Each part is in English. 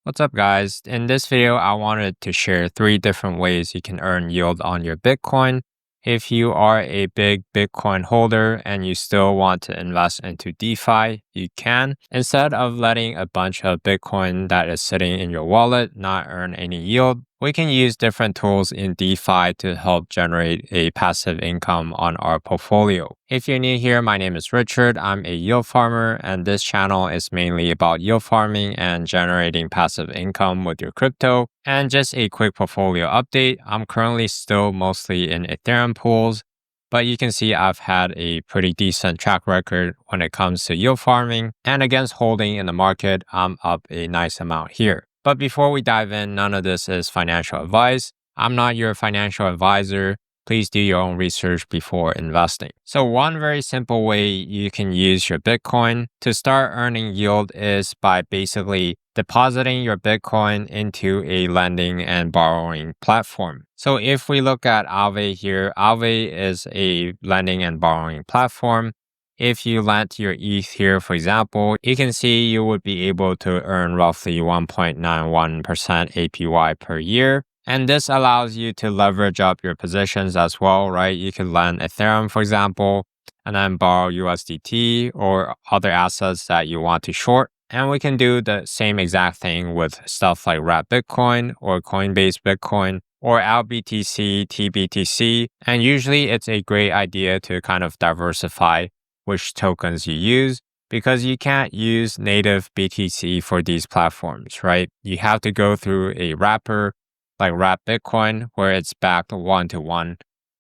What's up, guys? In this video, I wanted to share 3 different ways you can earn yield on your Bitcoin. If you are a big Bitcoin holder and you still want to invest into DeFi, you can. Instead of letting a bunch of Bitcoin that is sitting in your wallet not earn any yield, we can use different tools in DeFi to help generate a passive income on our portfolio. If you're new here, my name is Richard. I'm a yield farmer, and this channel is mainly about yield farming and generating passive income with your crypto. And just a quick portfolio update, I'm currently still mostly in Ethereum pools, but you can see I've had a pretty decent track record when it comes to yield farming, and against holding in the market, I'm up a nice amount here. But before we dive in, none of this is financial advice. I'm not your financial advisor. Please do your own research before investing. So one very simple way you can use your Bitcoin to start earning yield is by basically depositing your Bitcoin into a lending and borrowing platform. So if we look at Aave here, Aave is a lending and borrowing platform. If you lent your ETH here, for example, you can see you would be able to earn roughly 1.91% APY per year. And this allows you to leverage up your positions as well, right? You can lend Ethereum, for example, and then borrow USDT or other assets that you want to short. And we can do the same exact thing with stuff like Wrap Bitcoin or Coinbase Bitcoin or LBTC, TBTC. And usually it's a great idea to kind of diversify which tokens you use, because you can't use native BTC for these platforms, right? You have to go through a wrapper like Wrap Bitcoin, where it's backed one-to-one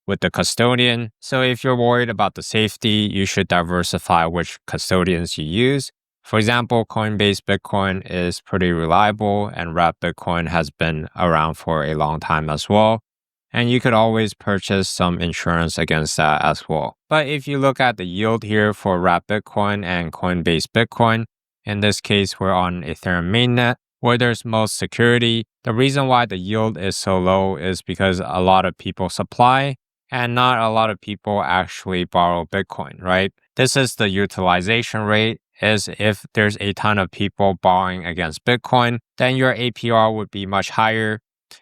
with the custodian. So if you're worried about the safety, you should diversify which custodians you use. For example, Coinbase Bitcoin is pretty reliable, and Wrap Bitcoin has been around for a long time as well. And you could always purchase some insurance against that as well. But if you look at the yield here for Wrap Bitcoin and Coinbase Bitcoin, in this case, we're on Ethereum mainnet, where there's most security. The reason why the yield is so low is because a lot of people supply and not a lot of people actually borrow Bitcoin, right? This is the utilization rate. Is if there's a ton of people borrowing against Bitcoin, then your APR would be much higher.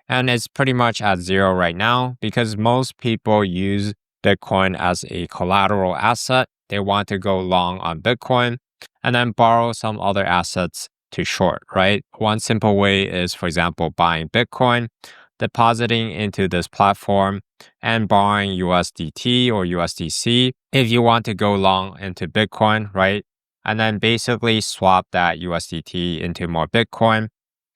And it's pretty much at 0 right now because most people use Bitcoin as a collateral asset. They want to go long on Bitcoin and then borrow some other assets to short, right? One simple way is, for example, buying Bitcoin, depositing into this platform, and borrowing USDT or USDC if you want to go long into Bitcoin, right? And then basically swap that USDT into more Bitcoin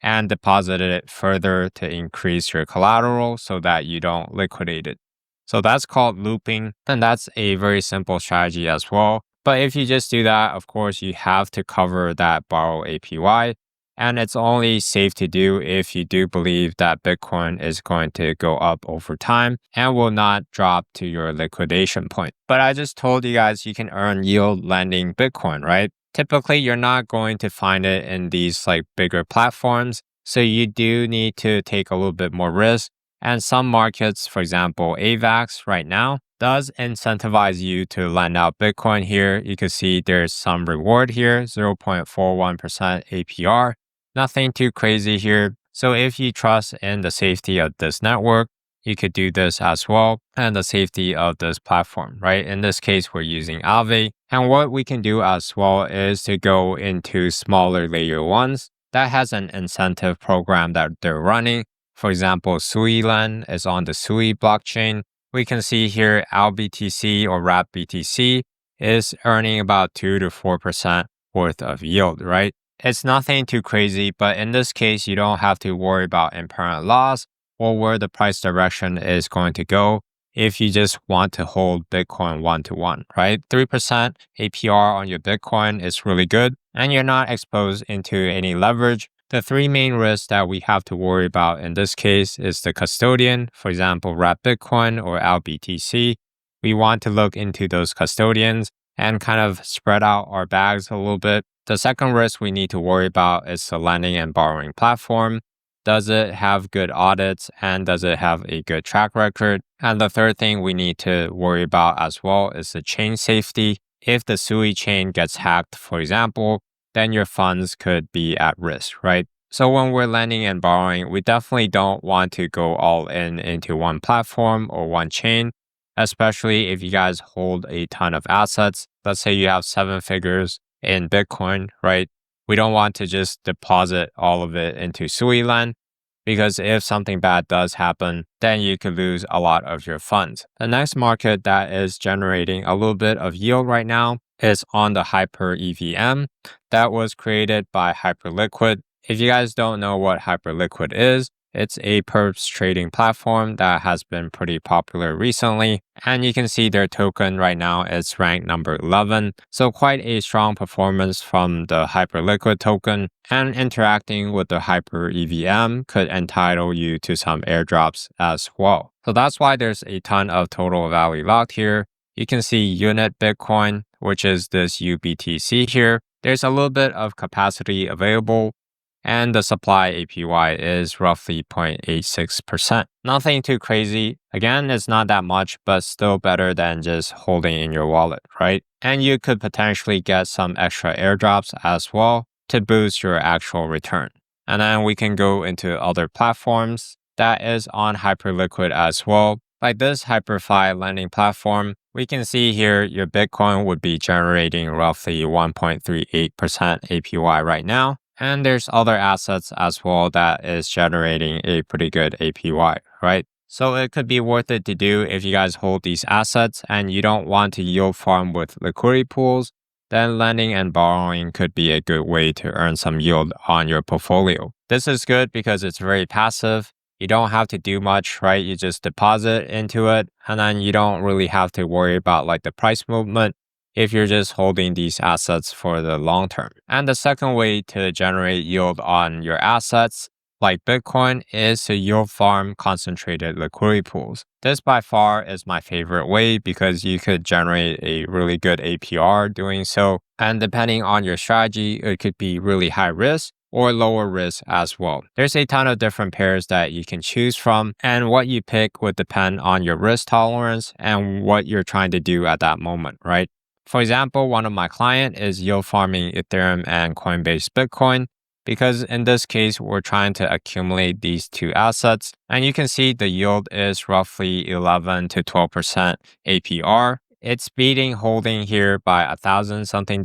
and deposit it further to increase your collateral so that you don't liquidate it. So that's called looping, and that's a very simple strategy as well. But if you just do that, of course, you have to cover that borrow APY, and it's only safe to do if you do believe that Bitcoin is going to go up over time and will not drop to your liquidation point. But I just told you guys you can earn yield lending Bitcoin, right? Typically, you're not going to find it in these like bigger platforms. So you do need to take a little bit more risk. And some markets, for example, AVAX right now, does incentivize you to lend out Bitcoin here. You can see there's some reward here, 0.41% APR. Nothing too crazy here. So if you trust in the safety of this network, you could do this as well, and the safety of this platform, right? In this case, we're using Aave. And what we can do as well is to go into smaller layer ones that has an incentive program that they're running. For example, SuiLend is on the Sui blockchain. We can see here LBTC or Wrap BTC is earning about 2 to 4% worth of yield, right? It's nothing too crazy, but in this case, you don't have to worry about impermanent loss or where the price direction is going to go if you just want to hold Bitcoin one-to-one, right? 3% APR on your Bitcoin is really good, and you're not exposed into any leverage. The 3 main risks that we have to worry about in this case is the custodian, for example, Wrap Bitcoin or LBTC. We want to look into those custodians and kind of spread out our bags a little bit. The second risk we need to worry about is the lending and borrowing platform. Does it have good audits and does it have a good track record? And the third thing we need to worry about as well is the chain safety. If the Sui chain gets hacked, for example, then your funds could be at risk, right? So when we're lending and borrowing, we definitely don't want to go all in into one platform or one chain, especially if you guys hold a ton of assets. Let's say you have 7 figures in Bitcoin, right? We don't want to just deposit all of it into Sui land because if something bad does happen, then you could lose a lot of your funds. The next market that is generating a little bit of yield right now is on the Hyper EVM that was created by Hyperliquid. If you guys don't know what Hyperliquid is, it's a perps trading platform that has been pretty popular recently. And you can see their token right now is ranked number 11. So quite a strong performance from the Hyperliquid token. And interacting with the Hyper EVM could entitle you to some airdrops as well. So that's why there's a ton of total value locked here. You can see unit Bitcoin, which is this UBTC here. There's a little bit of capacity available, and the supply APY is roughly 0.86%. Nothing too crazy. Again, it's not that much, but still better than just holding in your wallet, right? And you could potentially get some extra airdrops as well to boost your actual return. And then we can go into other platforms that is on Hyperliquid as well. Like this HyperFi lending platform, we can see here your Bitcoin would be generating roughly 1.38% APY right now. And there's other assets as well that is generating a pretty good APY, right? So it could be worth it to do if you guys hold these assets and you don't want to yield farm with liquidity pools, then lending and borrowing could be a good way to earn some yield on your portfolio. This is good because it's very passive. You don't have to do much, right? You just deposit into it and then you don't really have to worry about like the price movement if you're just holding these assets for the long term. And the second way to generate yield on your assets, like Bitcoin, is to yield farm concentrated liquidity pools. This by far is my favorite way because you could generate a really good APR doing so. And depending on your strategy, it could be really high risk or lower risk as well. There's a ton of different pairs that you can choose from, and what you pick would depend on your risk tolerance and what you're trying to do at that moment, right? For example, one of my clients is yield farming Ethereum and Coinbase Bitcoin because in this case, we're trying to accumulate these two assets. And you can see the yield is roughly 11 to 12% APR. It's beating holding here by $1,000 something,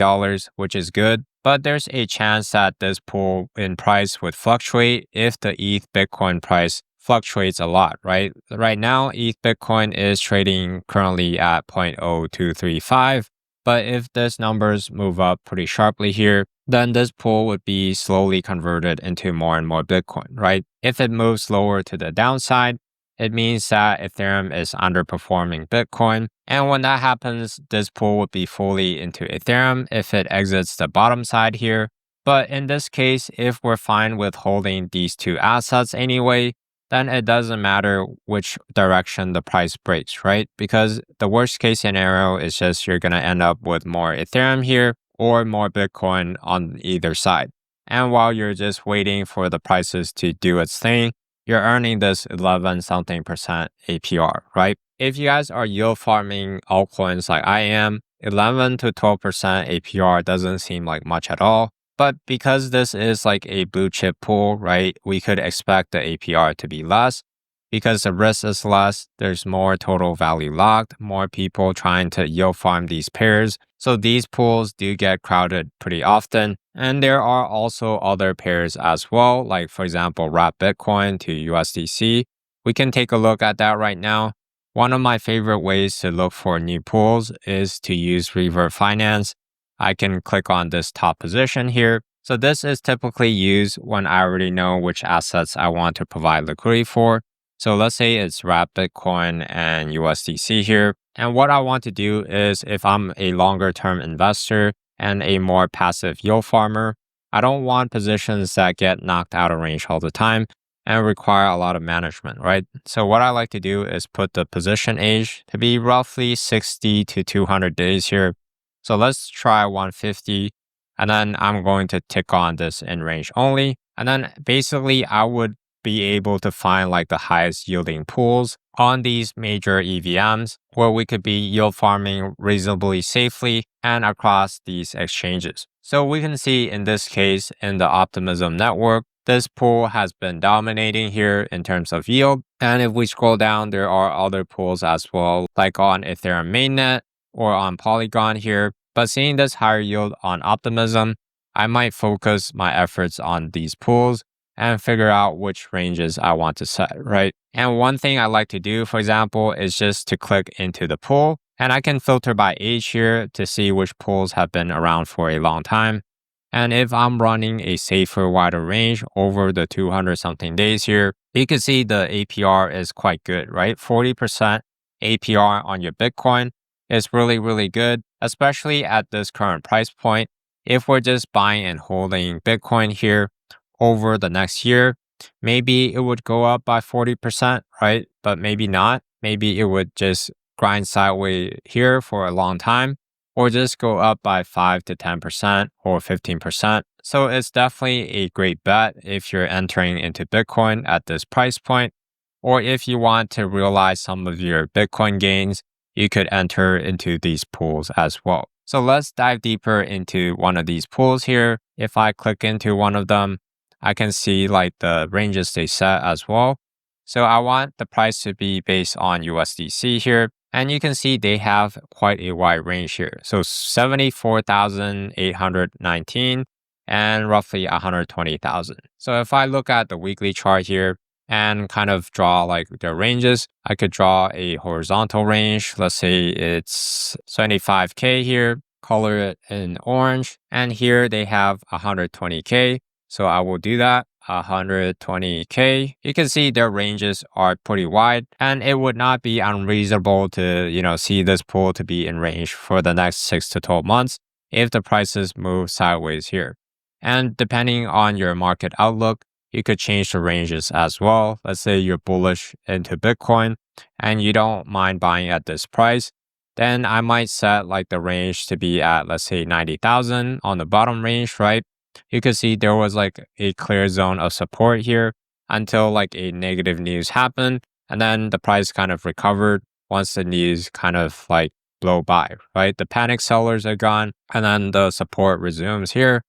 which is good. But there's a chance that this pool in price would fluctuate if the ETH Bitcoin price fluctuates a lot, right? Right now, ETH Bitcoin is trading currently at 0.0235. But if these numbers move up pretty sharply here, then this pool would be slowly converted into more and more Bitcoin, right? If it moves lower to the downside, it means that Ethereum is underperforming Bitcoin. And when that happens, this pool would be fully into Ethereum if it exits the bottom side here. But in this case, if we're fine with holding these two assets anyway, then it doesn't matter which direction the price breaks, right? Because the worst case scenario is just you're going to end up with more Ethereum here or more Bitcoin on either side. And while you're just waiting for the prices to do its thing, you're earning this 11 something percent APR, right? If you guys are yield farming altcoins like I am, 11 to 12% APR doesn't seem like much at all. But because this is like a blue chip pool, right, we could expect the APR to be less. Because the risk is less, there's more total value locked, more people trying to yield farm these pairs. So these pools do get crowded pretty often. And there are also other pairs as well, like for example, wrap Bitcoin to USDC. We can take a look at that right now. One of my favorite ways to look for new pools is to use Revert Finance. I can click on this top position here. So this is typically used when I already know which assets I want to provide liquidity for. So let's say it's wrap Bitcoin and USDC here. And what I want to do is if I'm a longer term investor and a more passive yield farmer, I don't want positions that get knocked out of range all the time and require a lot of management, right? So what I like to do is put the position age to be roughly 60 to 200 days here. So let's try 150, and then I'm going to tick on this in range only. And then basically I would be able to find like the highest yielding pools on these major EVMs where we could be yield farming reasonably safely and across these exchanges. So we can see in this case in the Optimism network, this pool has been dominating here in terms of yield. And if we scroll down, there are other pools as well, like on Ethereum mainnet or on Polygon here. But seeing this higher yield on Optimism, I might focus my efforts on these pools and figure out which ranges I want to set, right? And one thing I like to do, for example, is just to click into the pool, and I can filter by age here to see which pools have been around for a long time. And if I'm running a safer, wider range over the 200 something days here, you can see the APR is quite good, right? 40% APR on your Bitcoin is really, really good, especially at this current price point. If we're just buying and holding Bitcoin here over the next year, maybe it would go up by 40%, right? But maybe not. Maybe it would just grind sideways here for a long time, or just go up by 5 to 10% or 15%. So it's definitely a great bet if you're entering into Bitcoin at this price point, or if you want to realize some of your Bitcoin gains, you could enter into these pools as well. So let's dive deeper into one of these pools here. If I click into one of them, I can see like the ranges they set as well. So I want the price to be based on USDC here. And you can see they have quite a wide range here. So 74,819 and roughly 120,000. So if I look at the weekly chart here and kind of draw like the ranges, I could draw a horizontal range. Let's say it's 75K here, color it in orange. And here they have 120K. So I will do that. 120K. You can see their ranges are pretty wide, and it would not be unreasonable to, see this pool to be in range for the next 6 to 12 months if the prices move sideways here. And depending on your market outlook, you could change the ranges as well. Let's say you're bullish into Bitcoin and you don't mind buying at this price, then I might set like the range to be at, let's say 90,000 on the bottom range, right? You can see there was like a clear zone of support here until like a negative news happened. And then the price kind of recovered once the news kind of like blow by, right? The panic sellers are gone and then the support resumes here.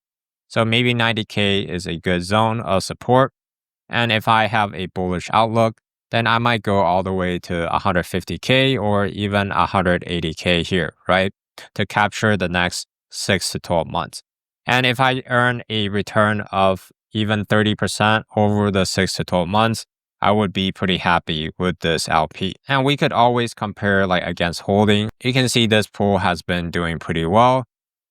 So maybe 90K is a good zone of support. And if I have a bullish outlook, then I might go all the way to 150K or even 180K here, right? To capture the next 6 to 12 months. And if I earn a return of even 30% over the 6 to 12 months, I would be pretty happy with this LP. And we could always compare like against holding. You can see this pool has been doing pretty well.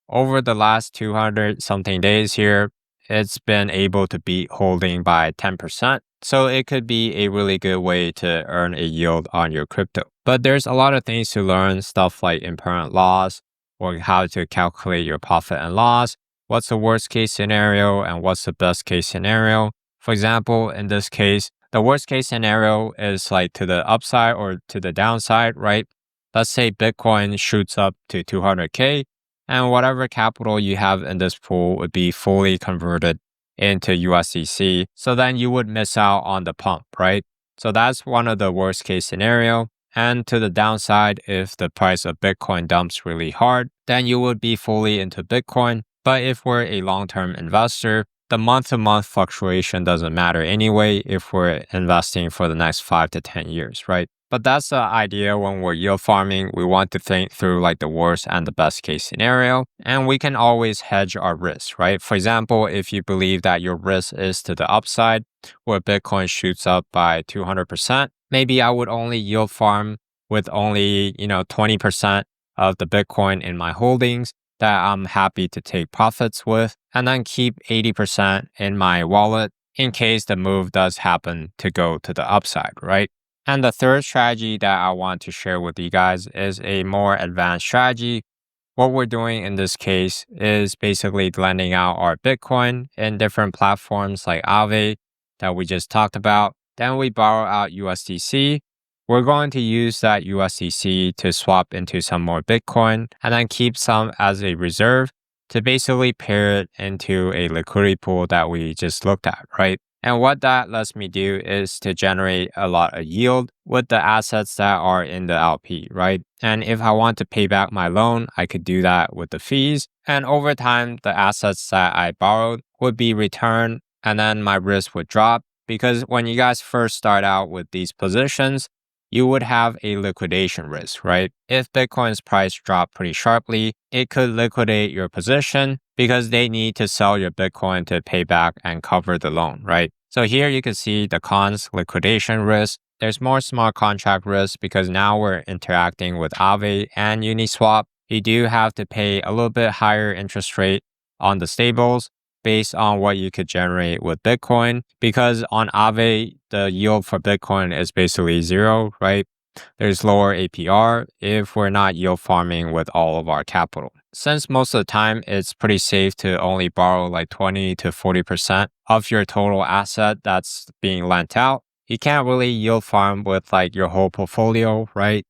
Over the last 200 something days here, it's been able to beat holding by 10%. So it could be a really good way to earn a yield on your crypto. But there's a lot of things to learn, stuff like impermanent loss, or how to calculate your profit and loss. What's the worst case scenario and what's the best case scenario? For example, in this case, the worst case scenario is like to the upside or to the downside, right? Let's say Bitcoin shoots up to 200K and whatever capital you have in this pool would be fully converted into USDC. So then you would miss out on the pump, right? So that's one of the worst case scenario. And to the downside, if the price of Bitcoin dumps really hard, then you would be fully into Bitcoin. But if we're a long-term investor, the month-to-month fluctuation doesn't matter anyway if we're investing for the next 5 to 10 years, right? But that's the idea when we're yield farming. We want to think through like the worst and the best case scenario. And we can always hedge our risk, right? For example, if you believe that your risk is to the upside, where Bitcoin shoots up by 200%, maybe I would only yield farm with only, 20% of the Bitcoin in my holdings that I'm happy to take profits with, and then keep 80% in my wallet in case the move does happen to go to the upside, right? And the third strategy that I want to share with you guys is a more advanced strategy. What we're doing in this case is basically lending out our Bitcoin in different platforms like Aave that we just talked about. Then we borrow out USDC. We're going to use that USDC to swap into some more Bitcoin and then keep some as a reserve to basically pair it into a liquidity pool that we just looked at, right? And what that lets me do is to generate a lot of yield with the assets that are in the LP, right? And if I want to pay back my loan, I could do that with the fees. And over time, the assets that I borrowed would be returned and then my risk would drop because when you guys first start out with these positions, you would have a liquidation risk, right? If Bitcoin's price dropped pretty sharply, it could liquidate your position because they need to sell your Bitcoin to pay back and cover the loan, right? So here you can see the cons, liquidation risk. There's more smart contract risk because now we're interacting with Aave and Uniswap. You do have to pay a little bit higher interest rate on the stables based on what you could generate with Bitcoin, because on Aave, the yield for Bitcoin is basically zero, right? There's lower APR if we're not yield farming with all of our capital. Since most of the time it's pretty safe to only borrow like 20 to 40% of your total asset that's being lent out, you can't really yield farm with like your whole portfolio, right?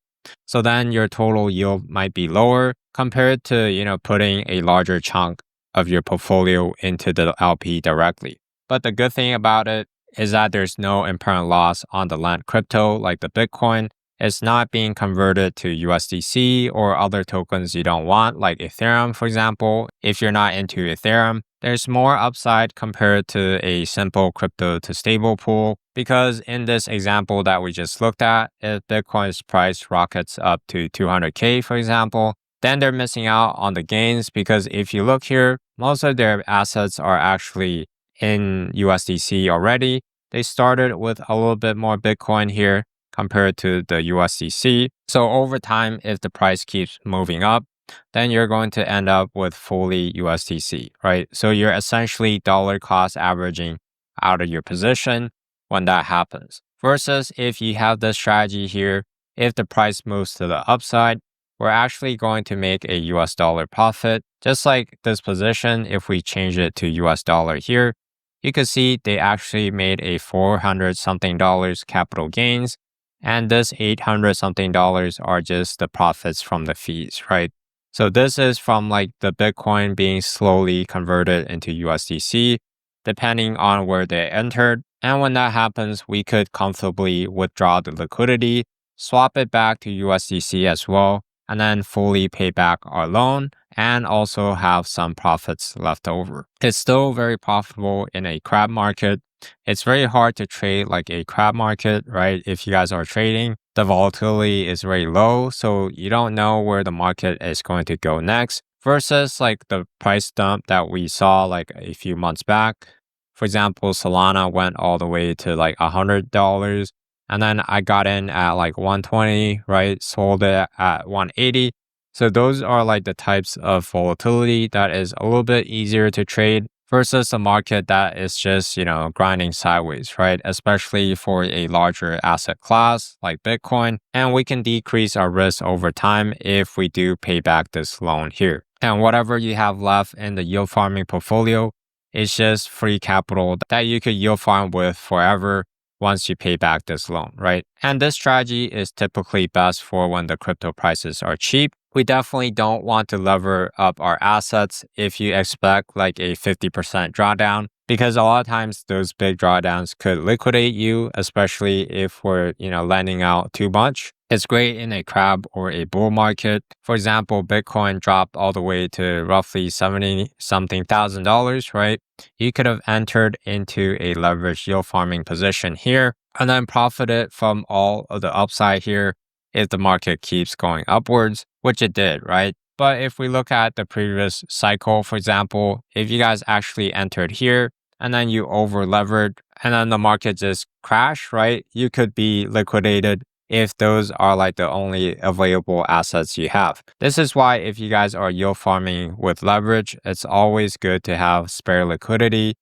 So then your total yield might be lower compared to, putting a larger chunk of your portfolio into the LP directly. But the good thing about it is that there's no apparent loss on the lent crypto like the Bitcoin. It's not being converted to USDC or other tokens you don't want, like Ethereum, for example. If you're not into Ethereum, there's more upside compared to a simple crypto to stable pool, because in this example that we just looked at, if Bitcoin's price rockets up to 200K, for example, then they're missing out on the gains, because if you look here, most of their assets are actually in USDC already. They started with a little bit more Bitcoin here compared to the USDC. So over time, if the price keeps moving up, then you're going to end up with fully USDC, right? So you're essentially dollar cost averaging out of your position when that happens. Versus if you have this strategy here, if the price moves to the upside, we're actually going to make a US dollar profit. Just like this position, if we change it to US dollar here, you can see they actually made a $400 something capital gains. And this $800 something are just the profits from the fees, right? So this is from like the Bitcoin being slowly converted into USDC, depending on where they entered. And when that happens, we could comfortably withdraw the liquidity, swap it back to USDC as well, and then fully pay back our loan and also have some profits left over. It's still very profitable in a crab market. It's very hard to trade like a crab market, right? If you guys are trading, the volatility is very low, so you don't know where the market is going to go next, versus like the price dump that we saw like a few months back. For example, Solana went all the way to like $100, and then I got in at like 120, right? Sold it at 180. So those are like the types of volatility that is a little bit easier to trade versus a market that is just, grinding sideways, right? Especially for a larger asset class like Bitcoin. And we can decrease our risk over time if we do pay back this loan here. And whatever you have left in the yield farming portfolio is just free capital that you could yield farm with forever once you pay back this loan, right? And this strategy is typically best for when the crypto prices are cheap. We definitely don't want to lever up our assets if you expect like a 50% drawdown, because a lot of times those big drawdowns could liquidate you, especially if we're, lending out too much. It's great in a crab or a bull market. For example, Bitcoin dropped all the way to roughly 70 something thousand dollars, right? You could have entered into a leveraged yield farming position here and then profited from all of the upside here if the market keeps going upwards, which it did, right? But if we look at the previous cycle, for example, if you guys actually entered here and then you over levered and then the market just crashed, right? You could be liquidated if those are like the only available assets you have. This is why if you guys are yield farming with leverage, it's always good to have spare liquidity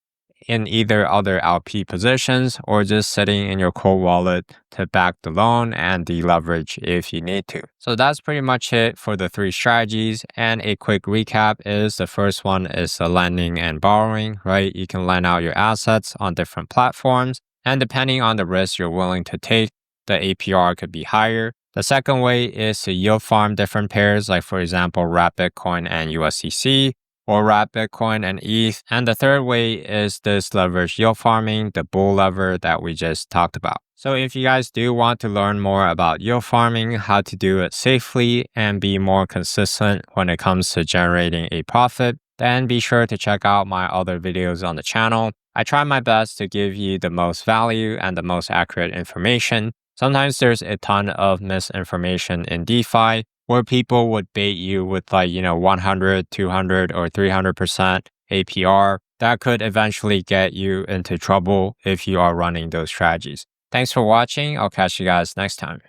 in either other LP positions or just sitting in your cold wallet to back the loan and deleverage if you need to. So that's pretty much it for the three strategies. And a quick recap is the first one is the lending and borrowing, right? You can lend out your assets on different platforms, and depending on the risk you're willing to take, the APR could be higher. The second way is to yield farm different pairs, like for example, wrap Bitcoin and USDC, or wrap Bitcoin and ETH. And the third way is this leverage yield farming, the bull lever that we just talked about. So if you guys do want to learn more about yield farming, how to do it safely and be more consistent when it comes to generating a profit, then be sure to check out my other videos on the channel. I try my best to give you the most value and the most accurate information. Sometimes there's a ton of misinformation in DeFi where people would bait you with 100, 200, or 300% APR. That could eventually get you into trouble if you are running those strategies. Thanks for watching. I'll catch you guys next time.